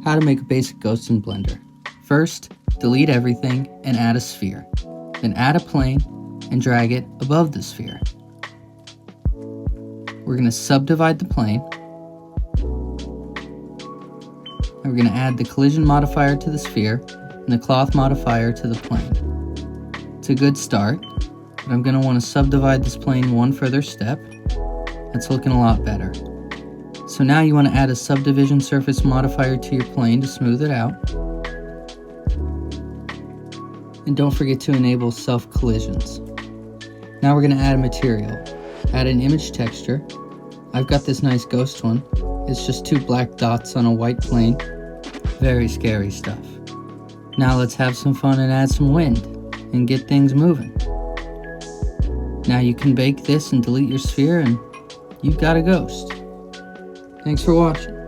How to make a basic ghost in Blender. First, delete everything and add a sphere. Then add a plane and drag it above the sphere. We're going to subdivide the plane. And we're going to add the collision modifier to the sphere and the cloth modifier to the plane. It's a good start, but I'm going to want to subdivide this plane one further step. That's looking a lot better. So now you want to add a subdivision surface modifier to your plane to smooth it out. And don't forget to enable self collisions. Now we're going to add a material. Add an image texture. I've got this nice ghost one. It's just two black dots on a white plane. Very scary stuff. Now let's have some fun and add some wind and get things moving. Now you can bake this and delete your sphere and you've got a ghost. Thanks for watching.